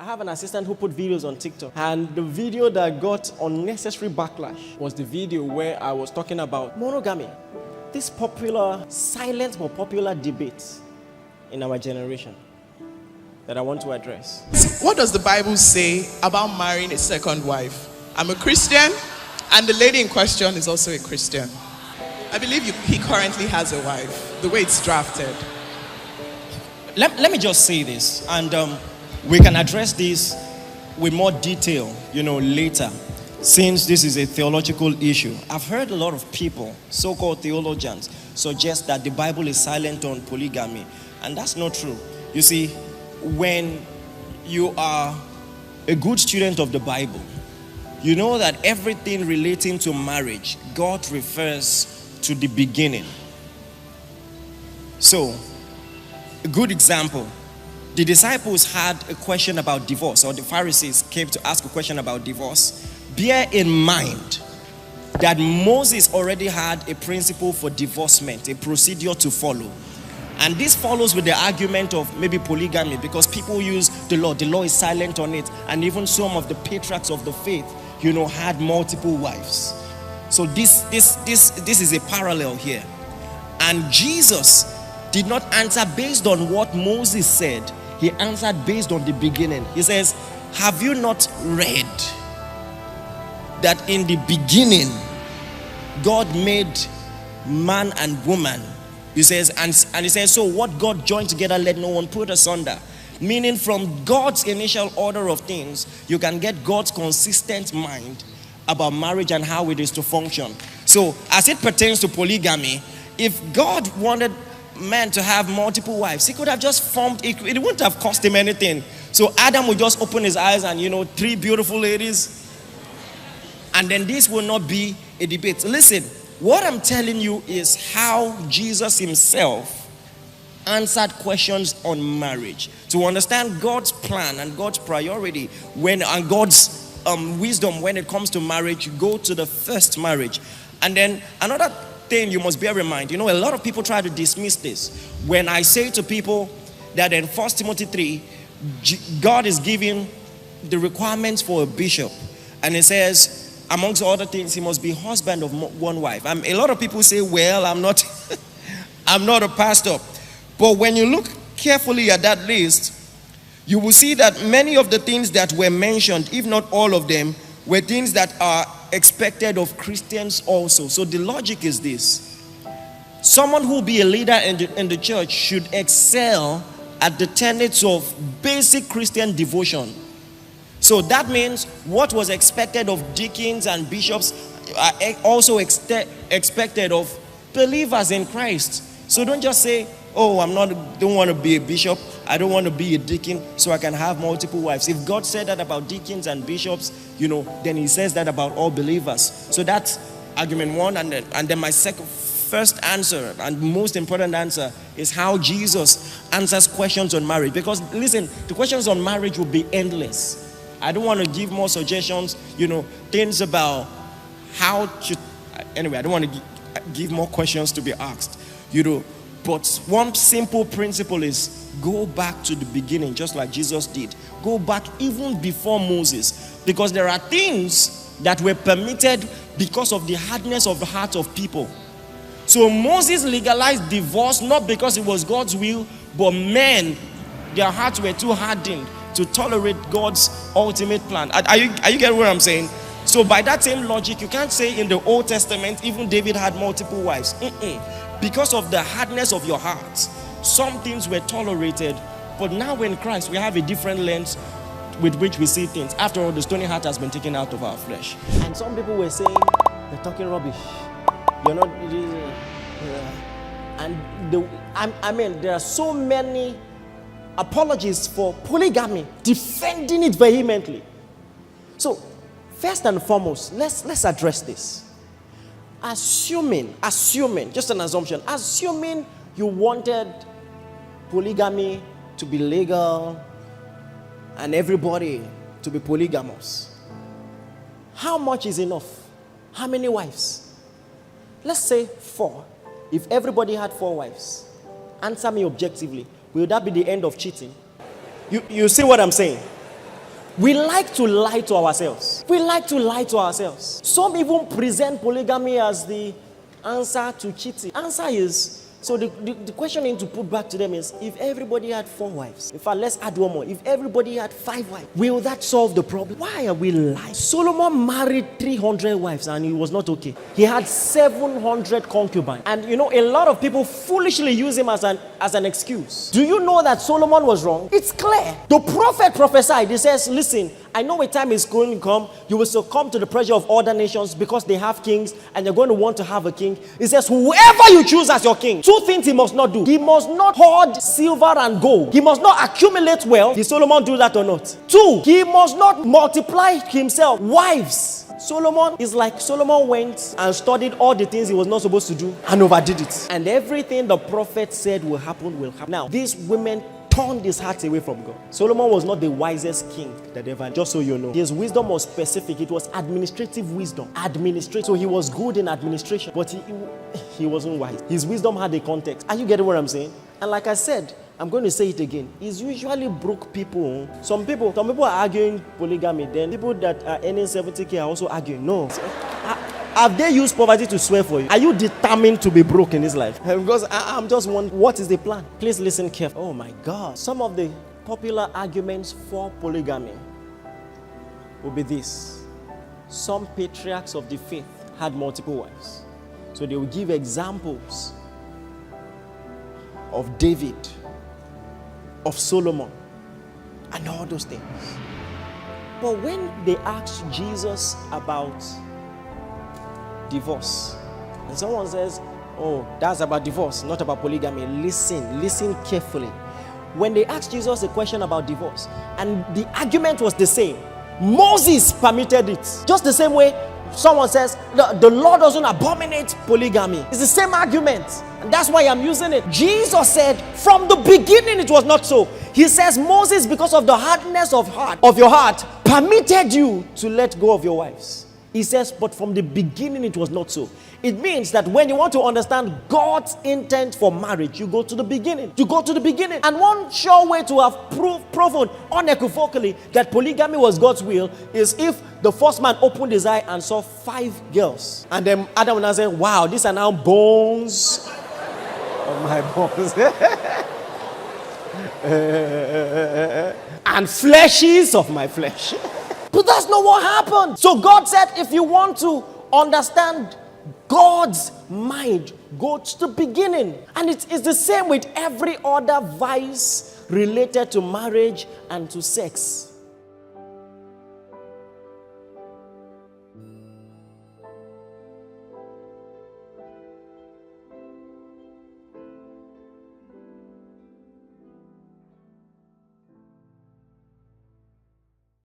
I have an assistant who put videos on TikTok, and the video that got unnecessary backlash was the video where I was talking about monogamy. This popular, silent but popular debate in our generation that I want to address. What does the Bible say about marrying a second wife? I'm a Christian, and the lady in question is also a Christian. I believe he currently has a wife, the way it's drafted. Let me just say this, and we can address this with more detail, later, since this is a theological issue. I've heard a lot of people, so-called theologians, suggest that the Bible is silent on polygamy, and that's not true. You see, when you are a good student of the Bible, you know that everything relating to marriage, God refers to the beginning. So, a good example, the disciples had a question about divorce, or the Pharisees came to ask a question about divorce. Bear in mind that Moses already had a principle for divorcement, a procedure to follow. And this follows with the argument of maybe polygamy, because people use the law. The law is silent on it. And even some of the patriarchs of the faith, had multiple wives. So this is a parallel here. And Jesus did not answer based on what Moses said. He answered based on the beginning. He says, have you not read that in the beginning God made man and woman? He says, and he says, so what God joined together, let no one put asunder. Meaning, from God's initial order of things, you can get God's consistent mind about marriage and how it is to function. So, as it pertains to polygamy, if God wanted man to have multiple wives, he could have just formed, it wouldn't have cost him anything. So Adam would just open his eyes and, 3 beautiful ladies. And then this will not be a debate. Listen, what I'm telling you is how Jesus himself answered questions on marriage. To understand God's plan and God's priority and God's wisdom when it comes to marriage, you go to the first marriage. And then another thing you must bear in mind, a lot of people try to dismiss this. When I say to people that in 1 Timothy 3, God is giving the requirements for a bishop, and it says, amongst other things, he must be husband of one wife. A lot of people say, well, I'm not a pastor. But when you look carefully at that list, you will see that many of the things that were mentioned, if not all of them, were things that are expected of Christians also. So the logic is this: someone who will be a leader in the church should excel at the tenets of basic Christian devotion. So that means what was expected of deacons and bishops are also expected of believers in Christ. So don't just say, oh, don't want to be a bishop, I don't want to be a deacon, so I can have multiple wives. If God said that about deacons and bishops, then he says that about all believers. So that's argument one. And then my first answer and most important answer is how Jesus answers questions on marriage. Because listen, the questions on marriage will be endless. I don't want to give more suggestions, things about anyway, I don't want to give more questions to be asked, But one simple principle is go back to the beginning, just like Jesus did. Go back even before Moses, because there are things that were permitted because of the hardness of the heart of people. So Moses legalized divorce not because it was God's will, but men, their hearts were too hardened to tolerate God's ultimate plan. Are you getting what I'm saying? So by that same logic, you can't say in the Old Testament even David had multiple wives. Because of the hardness of your heart, some things were tolerated. But now in Christ, we have a different lens with which we see things. After all, the stony heart has been taken out of our flesh. And some people were saying, you're talking rubbish. You're not... And there are so many apologies for polygamy, defending it vehemently. So, first and foremost, let's address this. Assuming, just an assumption, assuming you wanted polygamy to be legal and everybody to be polygamous, how much is enough? How many wives? Let's say 4. If everybody had 4 wives, answer me objectively. Will that be the end of cheating? You see what I'm saying? We like to lie to ourselves. We like to lie to ourselves. Some even present polygamy as the answer to cheating. Answer is, so the question I need to put back to them is, if everybody had 4 wives, in fact, let's add one more. If everybody had 5 wives, will that solve the problem? Why are we lying? Solomon married 300 wives and he was not okay. He had 700 concubines. And you know, a lot of people foolishly use him as an excuse. Do you know that Solomon was wrong? It's clear. The prophet prophesied. He says, listen, I know a time is going to come, you will succumb to the pressure of other nations because they have kings and you're going to want to have a king. He says, whoever you choose as your king, 2 things he must not do. He must not hoard silver and gold. He must not accumulate wealth. Did Solomon do that or not? 2, he must not multiply himself wives. Solomon is like Solomon went and studied all the things he was not supposed to do and overdid it. And everything the prophet said will happen, will happen. Now, these women turned his heart away from God. Solomon was not the wisest king that ever, just so you know. His wisdom was specific. It was administrative wisdom. So he was good in administration, but he wasn't wise. His wisdom had a context. Are you getting what I'm saying? And like I said, I'm going to say it again. It's usually broke people. Some people are arguing polygamy. Then people that are earning 70K are also arguing. No. Have they used poverty to swear for you? Are you determined to be broke in this life? Because I'm just wondering, what is the plan? Please listen carefully. Oh my God. Some of the popular arguments for polygamy will be this. Some patriarchs of the faith had multiple wives. So they will give examples of David, of Solomon, and all those things. But when they asked Jesus about divorce, and someone says, oh, that's about divorce, not about polygamy. Listen carefully. When they asked Jesus a question about divorce, and the argument was the same, Moses permitted it. Just the same way someone says, the Lord doesn't abominate polygamy. It's the same argument. And that's why I'm using it. Jesus said, from the beginning it was not so. He says, Moses, because of the hardness of your heart, permitted you to let go of your wives. He says, but from the beginning it was not so. It means that when you want to understand God's intent for marriage, you go to the beginning. You go to the beginning. And one sure way to have proven unequivocally that polygamy was God's will is if the first man opened his eye and saw 5 girls. And then Adam would now say, wow, these are now bones of my bones. And fleshes of my flesh. But that's not what happened. So God said, if you want to understand God's mind, go to the beginning. And it's the same with every other vice related to marriage and to sex.